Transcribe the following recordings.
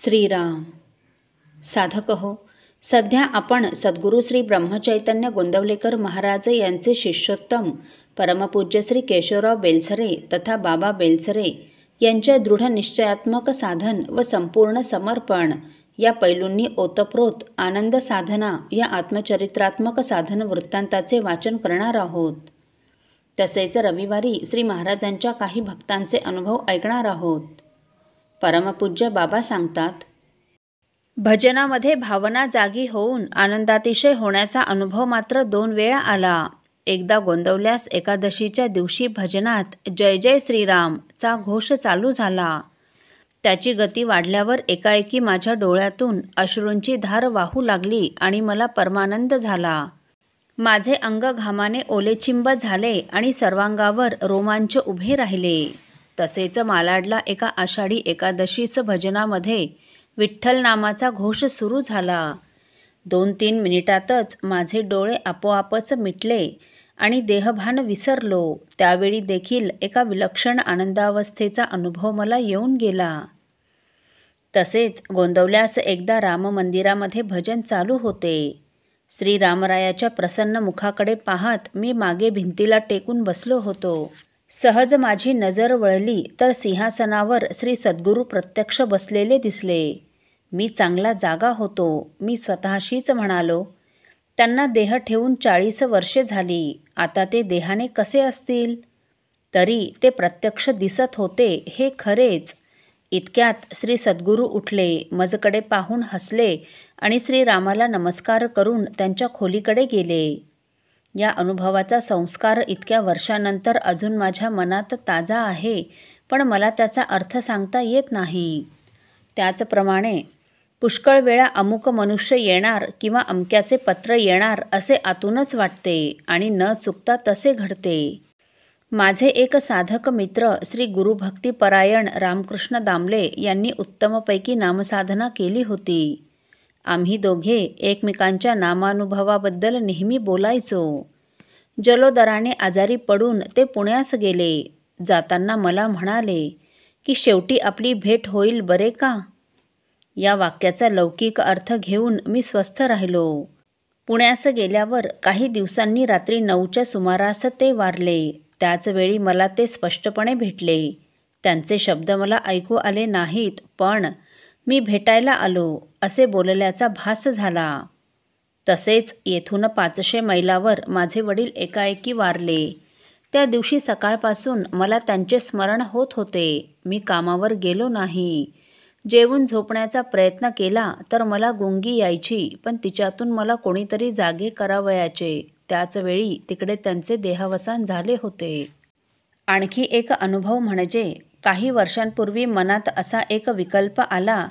श्रीराम. साधक हो, सध्या आपण सद्गुरू श्री ब्रह्मचैतन्य गोंदवलेकर महाराज यांचे शिष्योत्तम परमपूज्य श्री केशवराव बेलसरे तथा बाबा बेलसरे यांच्या दृढ निश्चयात्मक साधन व संपूर्ण समर्पण या पैलूंनी ओतप्रोत आनंद साधना या आत्मचरित्रात्मक साधन वृत्तांताचे वाचन करणार आहोत. तसेच रविवारी श्री महाराजांच्या काही भक्तांचे अनुभव ऐकणार आहोत. परमपूज्य बाबा सांगतात, भजनामध्ये भावना जागी होऊन आनंदातिशय होण्याचा अनुभव मात्र 2 वेळा आला. एकदा गोंदवल्यास एकादशीच्या दिवशी भजनात जय जय श्रीराम चा घोष चालू झाला. त्याची गती वाढल्यावर एकाएकी माझ्या डोळ्यातून अश्रूंची धार वाहू लागली आणि मला परमानंद झाला. माझे अंग घामाने ओलेचिंब झाले आणि सर्वांगावर रोमांच उभे राहिले. तसेच मालाडला एका आषाढी एकादशीच भजनामध्ये विठ्ठल नामाचा घोष सुरू झाला. 2-3 मिनिटातच माझे डोळे आपोआपच मिटले आणि देहभान विसरलो. त्यावेळी देखील एका विलक्षण आनंदावस्थेचा अनुभव मला येऊन गेला. तसेच गोंदवल्यास एकदा राम मंदिरामध्ये भजन चालू होते. श्री रामरायाच्या प्रसन्न मुखाकडे पाहत मी मागे भिंतीला टेकून बसलो होतो. सहज माझी नजर वळली तर सिंहासनावर श्री सद्गुरू प्रत्यक्ष बसलेले दिसले. मी चांगला जागा होतो. मी स्वतःशीच म्हणालो, त्यांना देह ठेवून 40 वर्षे झाली. आता ते देहाने कसे असतील? तरी ते प्रत्यक्ष दिसत होते हे खरेच. इतक्यात श्री सद्गुरू उठले, मजकडे पाहून हसले आणि श्रीरामाला नमस्कार करून त्यांच्या खोलीकडे गेले. या अनुभवाचा संस्कार इतक्या वर्षानंतर अजून माझ्या मनात ताजा आहे, पण मला त्याचा अर्थ सांगता येत नाही. त्याचप्रमाणे पुष्कळ वेळा अमुक मनुष्य येणार किंवा अमक्याचे पत्र येणार असे आतूनच वाटते आणि न चुकता तसे घडते. माझे एक साधक मित्र श्री गुरुभक्तिपरायण रामकृष्ण दामले यांनी उत्तमपैकी नामसाधना केली होती. आम्ही दोघे एकमेकांच्या नामानुभवाबद्दल नेहमी बोलायचो. जलोदराने आजारी पडून ते पुण्यास गेले. जाताना मला म्हणाले की शेवटी आपली भेट होईल बरे का? या वाक्याचा लौकिक अर्थ घेऊन मी स्वस्थ राहिलो. पुण्यास गेल्यावर काही दिवसांनी रात्री 9च्या सुमारास ते वारले. त्याचवेळी मला ते स्पष्टपणे भेटले. त्यांचे शब्द मला ऐकू आले नाहीत, पण मी भेटायला आलो असे बोलल्याचा भास झाला. तसेच येथून 500 मैलावर माझे वडील एकाएकी वारले. त्या दिवशी सकाळपासून मला त्यांचे स्मरण होत होते. मी कामावर गेलो नाही. जेवून झोपण्याचा प्रयत्न केला तर मला गुंगी यायची, पण तिच्यातून मला कोणीतरी जागे करावयाचे. त्याचवेळी तिकडे त्यांचे देहावसान झाले होते. आणखी एक अनुभव म्हणजे काही वर्षांपूर्वी मनात असा एक विकल्प आला,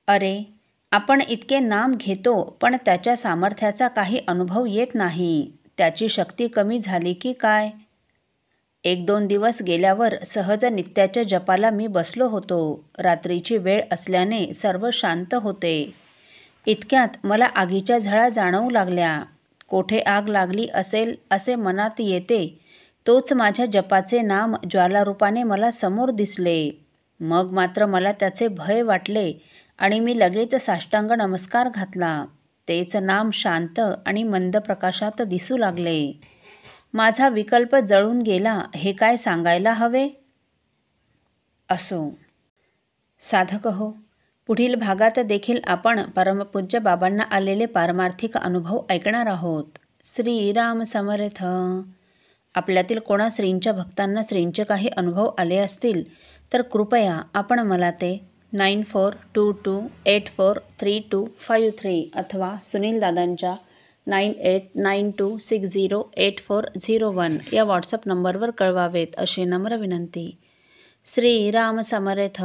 अरे आपण इतके नाम घेतो पण त्याच्या सामर्थ्याचा काही अनुभव येत नाही. त्याची शक्ती कमी झाली की काय? 1-2 दिवस गेल्यावर सहज नित्याच्या जपाला मी बसलो होतो. रात्रीची वेळ असल्याने सर्व शांत होते. इतक्यात मला आगीच्या झळा जाणवू लागल्या. कोठे आग लागली असेल असे मनात येते. तोच माझ्या जपाचे नाम ज्वालारूपाने मला समोर दिसले. मग मात्र मला त्याचे भय वाटले आणि मी लगेच साष्टांग नमस्कार घातला. तेच नाम शांत आणि मंद प्रकाशात दिसू लागले. माझा विकल्प जळून गेला हे काय सांगायला हवे? असो. साधक हो, पुढील भागात देखील आपण परमपूज्य बाबांना आलेले पारमार्थिक अनुभव ऐकणार आहोत. श्रीराम समर्थ. आपल्यातील कोणा श्रींच्या भक्तांना श्रींचे काही अनुभव आले असतील तर कृपया आपण मला ते 9422843253 अथवा सुनील दादांच्या 9892608401 या व्हॉट्सअप नंबरवर कळवावेत अशी नम्र विनंती. श्रीराम समर्थ.